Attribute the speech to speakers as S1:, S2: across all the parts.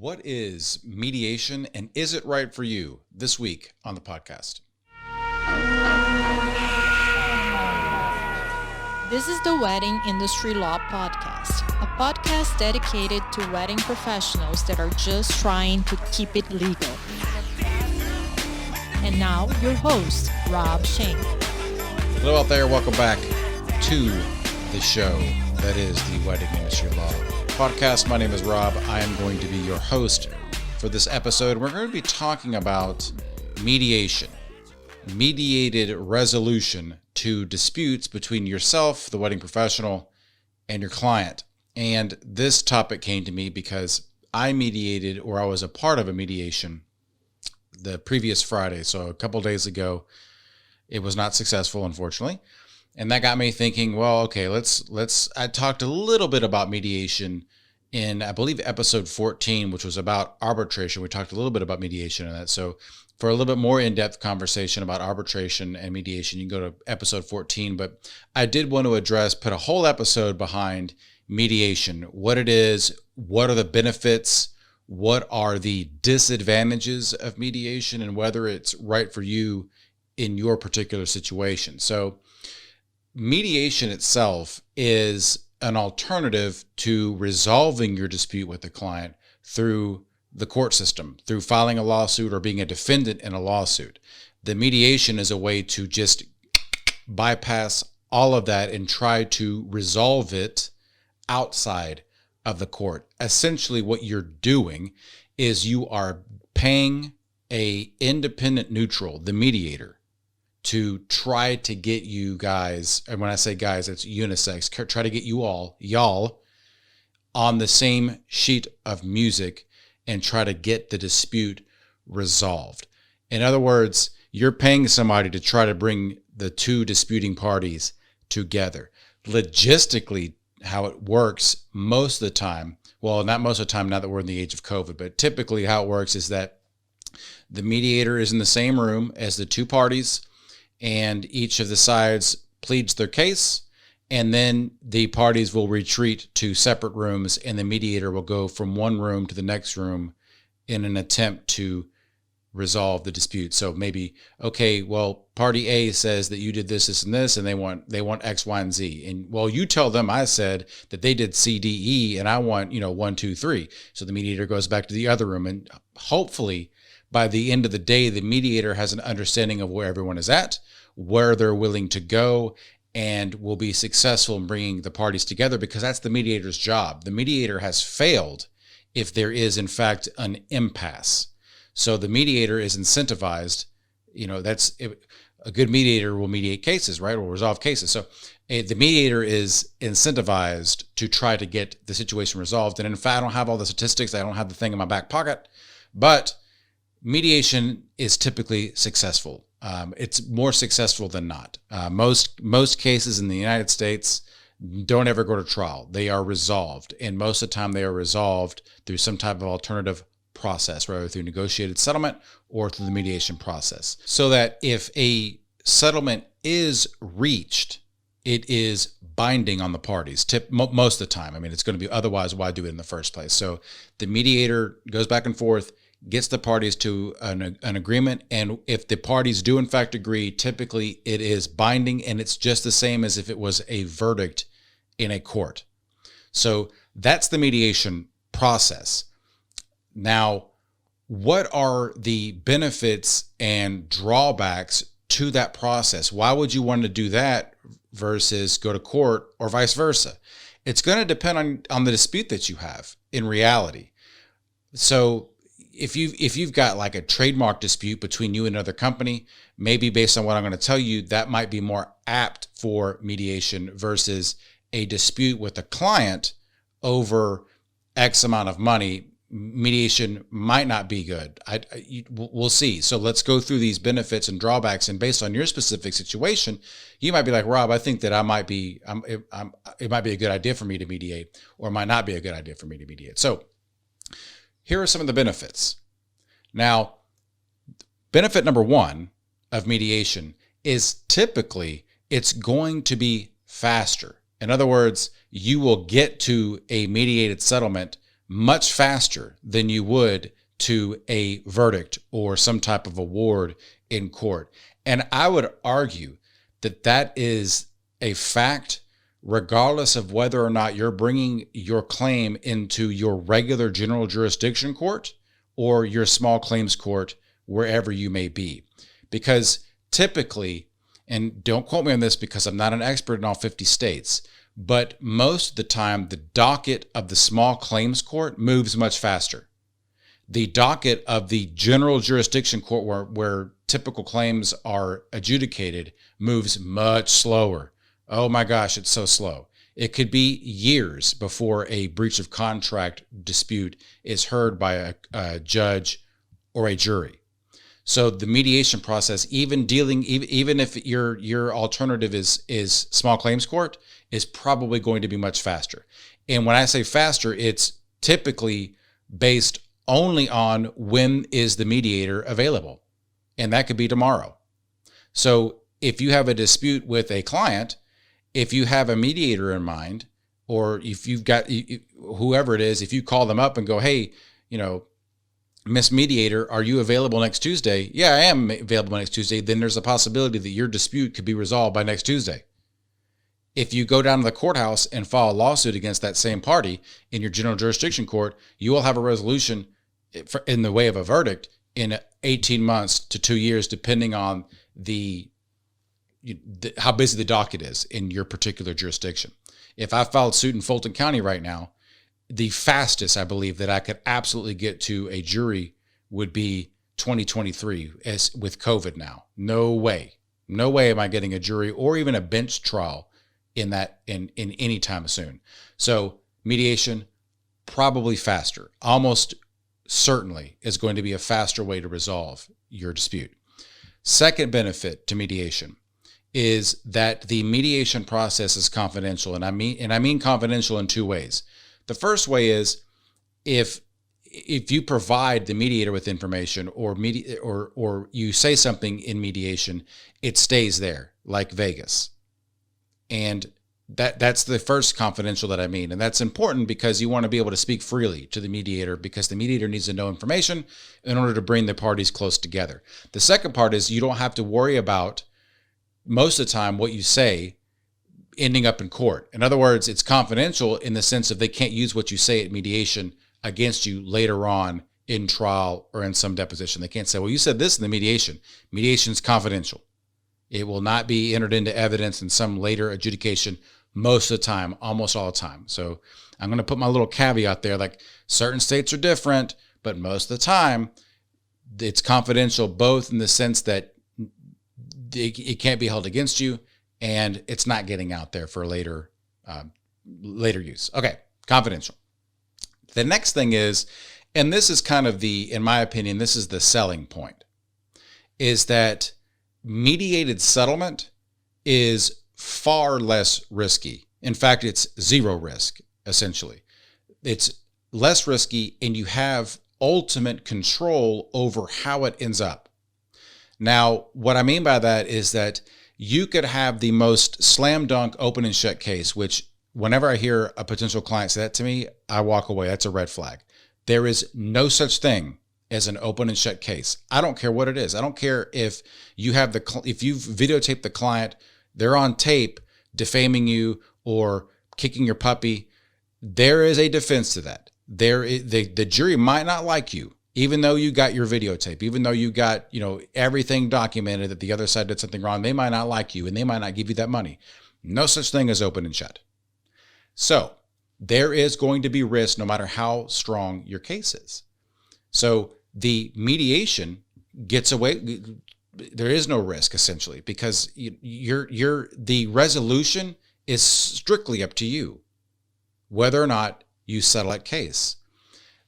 S1: What is mediation and is it right for you this week on the podcast?
S2: This is the Wedding Industry Law Podcast, a podcast dedicated to wedding professionals that are just trying to keep it legal. And now, your host, Rob Shank.
S1: Hello out there, welcome back to the show that is the Wedding Industry Law Podcast. My name is Rob. I am going to be your host for this episode. We're going to be talking about mediation, mediated resolution to disputes between yourself, the wedding professional, and your client. And this topic came to me because I mediated, or I was a part of a mediation the previous Friday. So a couple days ago, it was not successful, unfortunately. And that got me thinking, well, okay, I talked a little bit about mediation in, I believe, episode 14, which was about arbitration. We talked a little bit about mediation in that. So for a little bit more in-depth conversation about arbitration and mediation, you can go to episode 14. But I did want to put a whole episode behind mediation, what it is, what are the benefits, what are the disadvantages of mediation, and whether it's right for you in your particular situation. So mediation itself is an alternative to resolving your dispute with the client through the court system, through filing a lawsuit or being a defendant in a lawsuit. The mediation is a way to just bypass all of that and try to resolve it outside of the court. Essentially, what you're doing is you are paying an independent neutral, the mediator, to try to get you guys, and when I say guys, it's unisex, try to get y'all on the same sheet of music and try to get the dispute resolved. In other words, you're paying somebody to try to bring the two disputing parties together. Logistically, how it works most of the time, well, not most of the time, now that we're in the age of COVID, but typically how it works is that the mediator is in the same room as the two parties, and each of the sides pleads their case, and then the parties will retreat to separate rooms, and the mediator will go from one room to the next room in an attempt to resolve the dispute. So maybe, okay, well, party A says that you did this, this, and this, and they want X, Y, and Z. And well, you tell them I said that they did C, D, E, and I want, 1, 2, 3. So the mediator goes back to the other room, and hopefully by the end of the day, the mediator has an understanding of where everyone is at, where they're willing to go, and will be successful in bringing the parties together, because that's the mediator's job. The mediator has failed if there is, in fact, an impasse. So the mediator is incentivized. A good mediator will mediate cases, right? Or resolve cases. So the mediator is incentivized to try to get the situation resolved. And in fact, I don't have all the statistics. I don't have the thing in my back pocket, but mediation is typically successful. It's more successful than not. Most cases in the United States don't ever go to trial. They are resolved. And most of the time they are resolved through some type of alternative process, whether through negotiated settlement or through the mediation process. So that if a settlement is reached, it is binding on the parties most of the time. I mean, it's going to be, otherwise why do it in the first place? So the mediator goes back and forth, gets the parties to an agreement, and if the parties do in fact agree, typically it is binding, and it's just the same as if it was a verdict in a court. So that's the mediation process. Now, what are the benefits and drawbacks to that process? Why would you want to do that versus go to court, or vice versa? It's going to depend on the dispute that you have in reality. So if you've got like a trademark dispute between you and another company, maybe based on what I'm going to tell you, that might be more apt for mediation versus a dispute with a client over X amount of money. Mediation might not be good. We'll see. So let's go through these benefits and drawbacks, and based on your specific situation, you might be like, Rob, I think that it might be a good idea for me to mediate, or it might not be a good idea for me to mediate. So here are some of the benefits. Now, benefit number one of mediation is typically it's going to be faster. In other words, you will get to a mediated settlement much faster than you would to a verdict or some type of award in court. And I would argue that that is a fact regardless of whether or not you're bringing your claim into your regular general jurisdiction court or your small claims court, wherever you may be. Because typically, and don't quote me on this because I'm not an expert in all 50 states, but most of the time, the docket of the small claims court moves much faster. The docket of the general jurisdiction court where typical claims are adjudicated moves much slower. Oh my gosh, it's so slow. It could be years before a breach of contract dispute is heard by a judge or a jury. So the mediation process, even if your alternative is small claims court, is probably going to be much faster. And when I say faster, it's typically based only on when is the mediator available. And that could be tomorrow. So if you have a dispute with a client, if you have a mediator in mind, or if you've got whoever it is, if you call them up and go, hey, Miss Mediator, are you available next Tuesday? Yeah, I am available next Tuesday. Then there's a possibility that your dispute could be resolved by next Tuesday. If you go down to the courthouse and file a lawsuit against that same party in your general jurisdiction court, you will have a resolution in the way of a verdict in 18 months to 2 years, depending on how busy the docket is in your particular jurisdiction. If I filed suit in Fulton County right now, the fastest I believe that I could absolutely get to a jury would be 2023 as with COVID now. No way am I getting a jury or even a bench trial in any time soon. So mediation, probably faster, almost certainly is going to be a faster way to resolve your dispute. Second benefit to mediation is that the mediation process is confidential. And I mean confidential in two ways. The first way is if you provide the mediator with information or you say something in mediation, it stays there like Vegas. And that's the first confidential that I mean. And that's important because you want to be able to speak freely to the mediator because the mediator needs to know information in order to bring the parties close together. The second part is you don't have to worry about most of the time what you say ending up in court. In other words, it's confidential in the sense of they can't use what you say at mediation against you later on in trial or in some deposition. They can't say, well, you said this in the mediation. Mediation is confidential. It will not be entered into evidence in some later adjudication most of the time, almost all the time. So I'm going to put my little caveat there, like certain states are different, but most of the time it's confidential, both in the sense that it can't be held against you and it's not getting out there for later use. Okay, confidential. The next thing is, and this is kind of in my opinion, this is the selling point, is that mediated settlement is far less risky. In fact, it's zero risk, essentially. It's less risky and you have ultimate control over how it ends up. Now, what I mean by that is that you could have the most slam dunk open and shut case, which whenever I hear a potential client say that to me, I walk away. That's a red flag. There is no such thing as an open and shut case. I don't care what it is. I don't care if you've videotaped the client, they're on tape defaming you or kicking your puppy. There is a defense to that. The jury might not like you, even though you got your videotape, even though you got, everything documented that the other side did something wrong. They might not like you and they might not give you that money. No such thing as open and shut. So there is going to be risk no matter how strong your case is. So the mediation gets away. There is no risk essentially because the resolution is strictly up to you, whether or not you settle that case.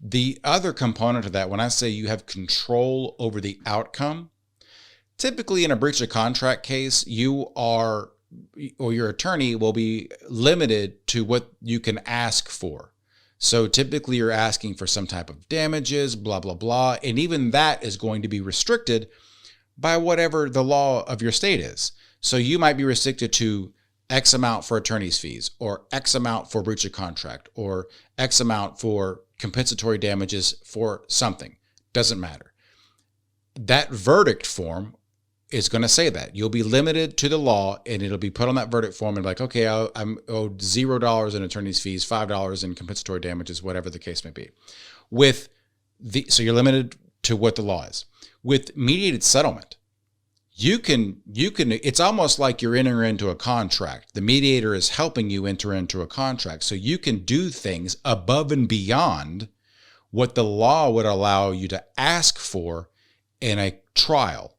S1: The other component of that, when I say you have control over the outcome, typically in a breach of contract case, you are, or your attorney will be limited to what you can ask for. So typically you're asking for some type of damages, blah, blah, blah. And even that is going to be restricted by whatever the law of your state is. So you might be restricted to X amount for attorney's fees or X amount for breach of contract or X amount for compensatory damages for something. Doesn't matter. That verdict form is going to say that. You'll be limited to the law, and it'll be put on that verdict form and like, okay, I'm owed $0 in attorney's fees, $5 in compensatory damages, whatever the case may be. So you're limited to what the law is. With mediated settlement, you can, it's almost like you're entering into a contract. The mediator is helping you enter into a contract. So you can do things above and beyond what the law would allow you to ask for in a trial.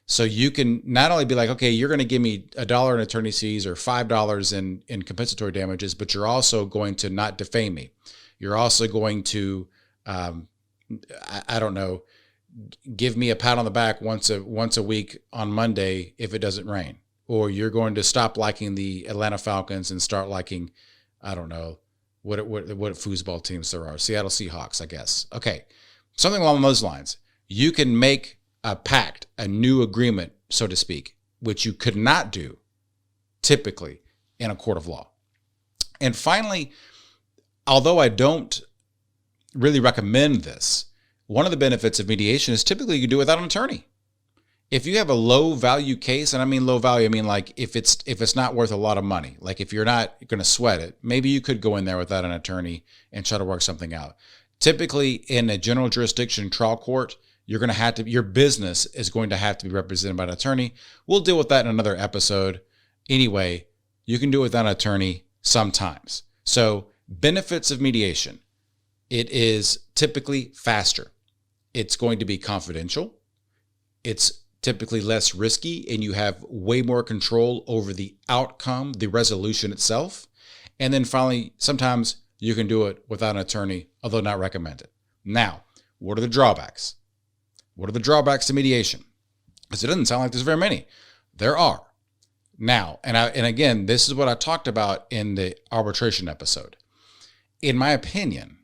S1: So you can not only be like, okay, you're going to give me $1 in attorney's fees or $5 in compensatory damages, but you're also going to not defame me. You're also going to, I don't know, give me a pat on the back once a week on Monday if it doesn't rain. Or you're going to stop liking the Atlanta Falcons and start liking, I don't know, what foosball teams there are. Seattle Seahawks, I guess. Okay, something along those lines. You can make a pact, a new agreement, so to speak, which you could not do typically in a court of law. And finally, although I don't really recommend this, one of the benefits of mediation is typically you can do it without an attorney. If you have a low value case, and I mean low value, I mean like if it's not worth a lot of money, like if you're not going to sweat it, maybe you could go in there without an attorney and try to work something out. Typically in a general jurisdiction trial court, you're going to have to, your business is going to have to be represented by an attorney. We'll deal with that in another episode. Anyway, you can do it without an attorney sometimes. So benefits of mediation. It is typically faster. It's going to be confidential. It's typically less risky, and you have way more control over the outcome, the resolution itself. And then finally, sometimes you can do it without an attorney, although not recommended. Now, what are the drawbacks? What are the drawbacks to mediation? Because it doesn't sound like there's very many. There are. Now, and again, this is what I talked about in the arbitration episode. In my opinion,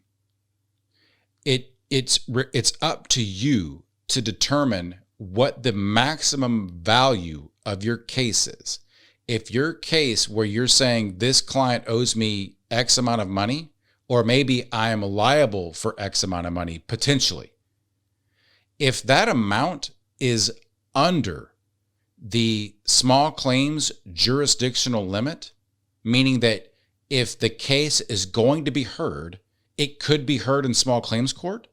S1: it's up to you to determine what the maximum value of your case is. If your case where you're saying this client owes me X amount of money, or maybe I am liable for X amount of money, potentially. If that amount is under the small claims jurisdictional limit, meaning that if the case is going to be heard, it could be heard in small claims court,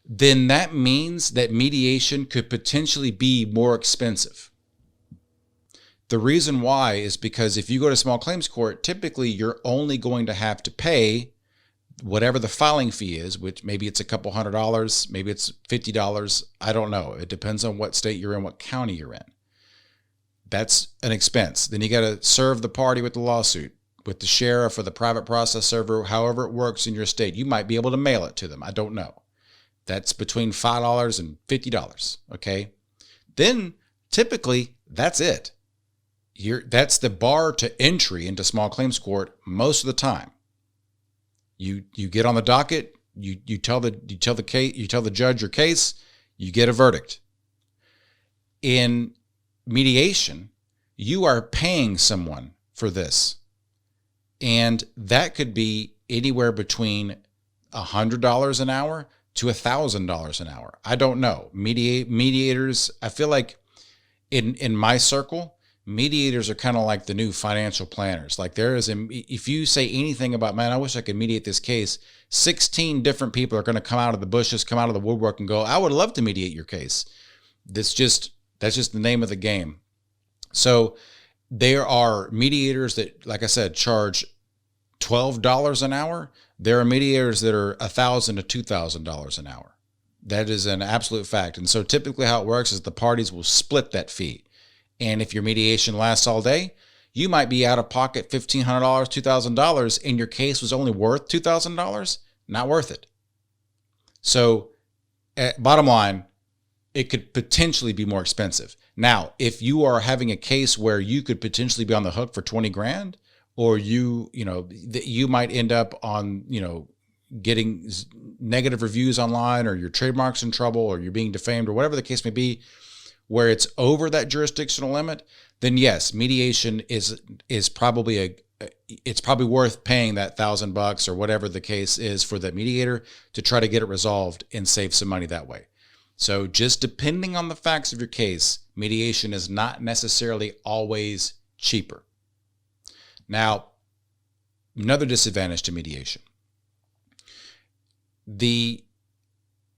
S1: then that means that mediation could potentially be more expensive. The reason why is because if you go to small claims court, typically you're only going to have to pay whatever the filing fee is, which maybe it's a couple $100, maybe it's $50. I don't know. It depends on what state you're in, what county you're in. That's an expense. Then you got to serve the party with the lawsuit, with the sheriff or the private process server, however it works in your state. You might be able to mail it to them. I don't know. That's between $5 and $50. Okay. Then typically that's it. That's the bar to entry into small claims court most of the time. You get on the docket, you tell the judge your case, you get a verdict. In mediation, you are paying someone for this. And that could be anywhere between $100 an hour to $1,000 an hour. I don't know. Mediators, I feel like in my circle, mediators are kind of like the new financial planners. Like if you say anything about, man, I wish I could mediate this case, 16 different people are going to come out of the bushes, come out of the woodwork and go, I would love to mediate your case. That's just the name of the game. So there are mediators that, like I said, charge $12 an hour. There are mediators that are $1,000 to $2,000 an hour. That is an absolute fact. And so typically how it works is the parties will split that fee. And if your mediation lasts all day, you might be out of pocket $1,500, $2,000, and your case was only worth $2,000. Not worth it. So bottom line, it could potentially be more expensive. Now, if you are having a case where you could potentially be on the hook for 20 grand, or you might end up on, getting negative reviews online, or your trademark's in trouble, or you're being defamed, or whatever the case may be, where it's over that jurisdictional limit, then yes, mediation is probably it's probably worth paying that $1,000 or whatever the case is for the mediator to try to get it resolved and save some money that way. So just depending on the facts of your case, mediation is not necessarily always cheaper. Now, another disadvantage to mediation. The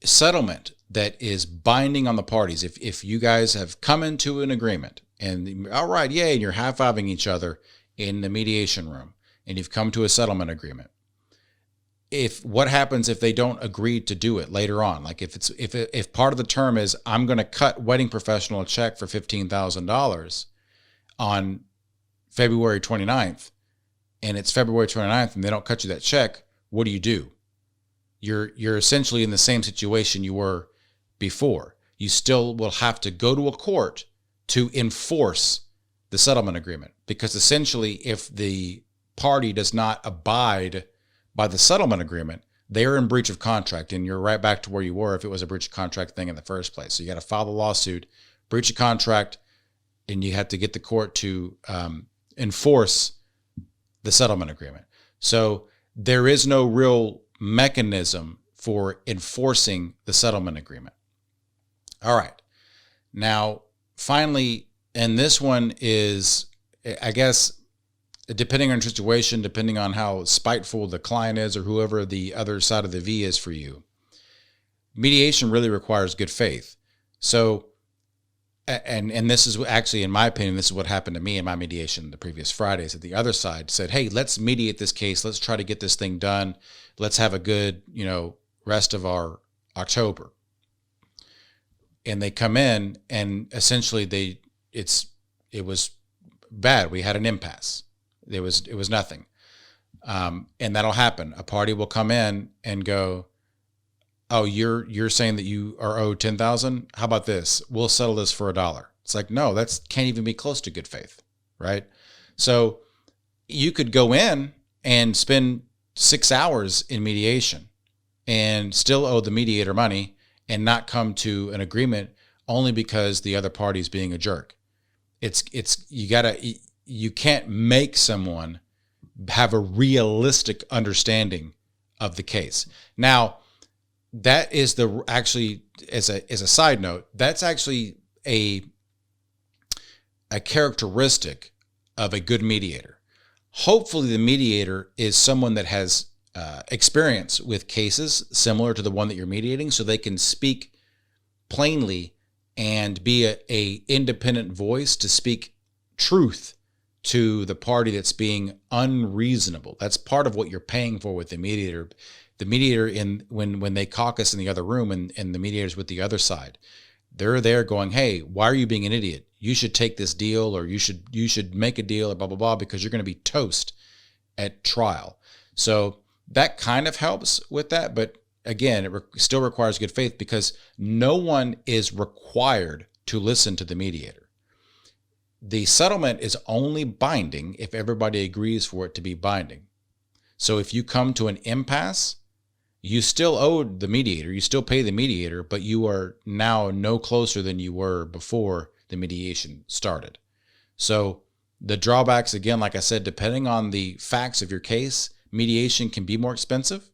S1: settlement that is binding on the parties, if you guys have come into an agreement and all right, yay, and you're high-fiving each other in the mediation room and you've come to a settlement agreement, what happens if they don't agree to do it later on? Like if part of the term is I'm going to cut Wedding Professional a check for $15,000 on February 29th, and it's February 29th and they don't cut you that check, what do? You're essentially in the same situation you were before. You still will have to go to a court to enforce the settlement agreement, because essentially if the party does not abide by the settlement agreement, they are in breach of contract, and you're right back to where you were if it was a breach of contract thing in the first place. So you got to file the lawsuit, breach of contract, and you have to get the court to enforce the settlement agreement. So there is no real mechanism for enforcing the settlement agreement. All right. Now, finally, and this one is, I guess, depending on your situation, depending on how spiteful the client is or whoever the other side of the V is for you, mediation really requires good faith. So, and this is actually, in my opinion, this is what happened to me in my mediation the previous Fridays. That the other side said, hey, let's mediate this case. Let's try to get this thing done. Let's have a good, rest of our October. And they come in and essentially it was bad. We had an impasse. It was nothing. And that'll happen. A party will come in and go, oh, you're saying that you are owed $10,000? How about this? We'll settle this for $1. It's like, no, that can't even be close to good faith, right? So you could go in and spend 6 hours in mediation and still owe the mediator money and not come to an agreement only because the other party is being a jerk. You can't make someone have a realistic understanding of the case. Now, that is actually, as a side note, that's actually a characteristic of a good mediator. Hopefully the mediator is someone that has experience with cases similar to the one that you're mediating, so they can speak plainly and be a independent voice to speak truth to the party that's being unreasonable. That's part of what you're paying for with the mediator. The mediator, when they caucus in the other room and the mediator's with the other side, they're there going, hey, why are you being an idiot? You should take this deal, or you should make a deal, or blah, blah, blah, because you're going to be toast at trial. So that kind of helps with that. But again, it still requires good faith, because no one is required to listen to the mediator. The settlement is only binding if everybody agrees for it to be binding. So if you come to an impasse, you still owe the mediator, you still pay the mediator, but you are now no closer than you were before the mediation started. So the drawbacks, again, like I said, depending on the facts of your case, mediation can be more expensive.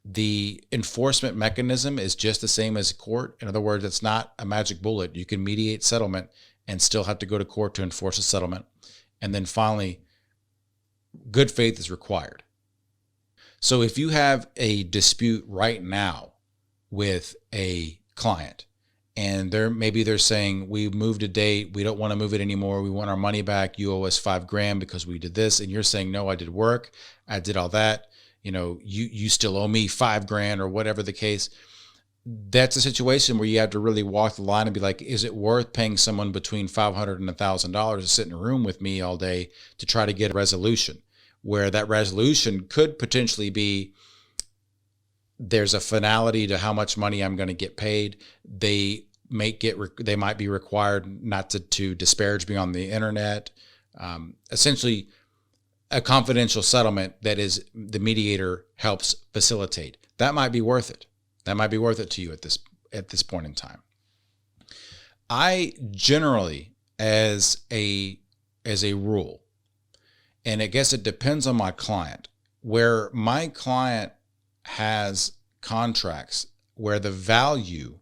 S1: The enforcement mechanism is just the same as court. In other words, it's not a magic bullet. You can mediate settlement and still have to go to court to enforce a settlement. And then finally, good faith is required. So if you have a dispute right now with a client, and they're saying, we moved a date, we don't want to move it anymore, we want our money back, you owe us $5,000 because we did this, and you're saying, no, I did work, I did all that, you still owe me $5,000 or whatever the case. That's a situation where you have to really walk the line and be like, is it worth paying someone between $500 and $1,000 to sit in a room with me all day to try to get a resolution? Where that resolution could potentially be, there's a finality to how much money I'm going to get paid. They might be required not to disparage me on the internet. Essentially, a confidential settlement that is the mediator helps facilitate. That might be worth it. That might be worth it to you at this point in time. I generally, as a rule, And I guess it depends on my client. Where my client has contracts where the value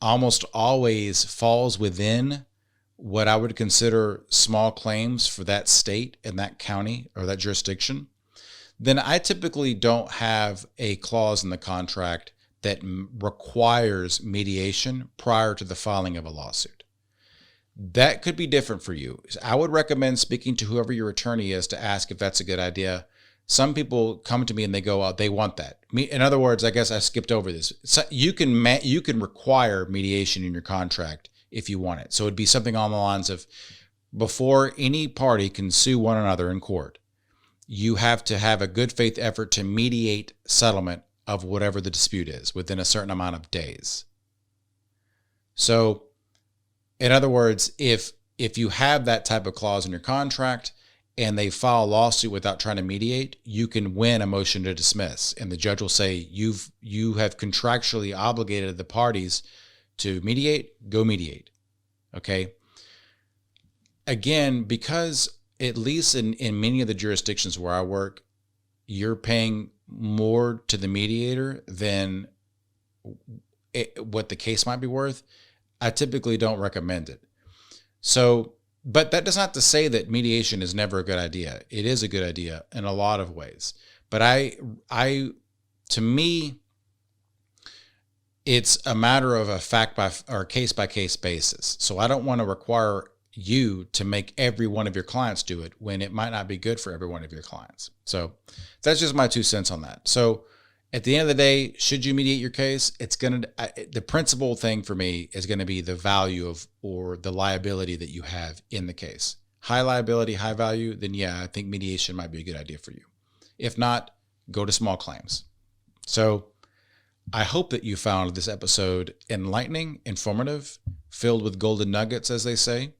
S1: almost always falls within what I would consider small claims for that state and that county or that jurisdiction, then I typically don't have a clause in the contract that requires mediation prior to the filing of a lawsuit. That could be different for you. I would recommend speaking to whoever your attorney is to ask if that's a good idea. Some people come to me and they go, oh, they want that. In other words, I guess I skipped over this. So you can require mediation in your contract if you want it. So it'd be something on the lines of, before any party can sue one another in court, you have to have a good faith effort to mediate settlement of whatever the dispute is within a certain amount of days. So in other words, if you have that type of clause in your contract and they file a lawsuit without trying to mediate, you can win a motion to dismiss. And the judge will say, you have contractually obligated the parties to mediate, go mediate. Okay. Again, because at least in many of the jurisdictions where I work, you're paying more to the mediator than what the case might be worth, I typically don't recommend it. So, but that does not to say that mediation is never a good idea. It is a good idea in a lot of ways. But to me, it's a matter of a case by case basis. So I don't want to require you to make every one of your clients do it when it might not be good for every one of your clients. So that's just my 2 cents on that. So at the end of the day, should you mediate your case? The principal thing for me is going to be the value of, or the liability that you have in the case. High liability, high value, then yeah, I think mediation might be a good idea for you. If not, go to small claims. So I hope that you found this episode enlightening, informative, filled with golden nuggets, as they say.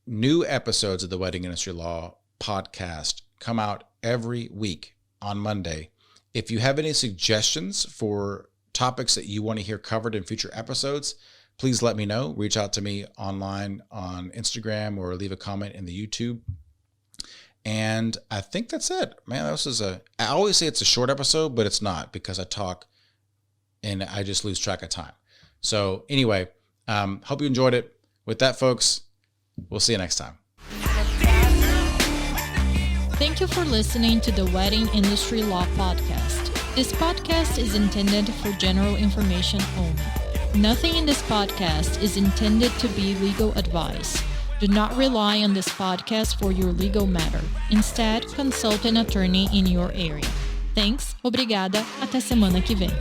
S1: New episodes of the Wedding Industry Law podcast come out every week on Monday. If you have any suggestions for topics that you want to hear covered in future episodes, please let me know. Reach out to me online on Instagram or leave a comment in the YouTube. And I think that's it. Man, I always say it's a short episode, but it's not, because I talk and I just lose track of time. So anyway, hope you enjoyed it. With that, folks, we'll see you next time.
S2: Thank you for listening to the Wedding Industry Law Podcast. This podcast is intended for general information only. Nothing in this podcast is intended to be legal advice. Do not rely on this podcast for your legal matter. Instead, consult an attorney in your area. Thanks, obrigada, até semana que vem.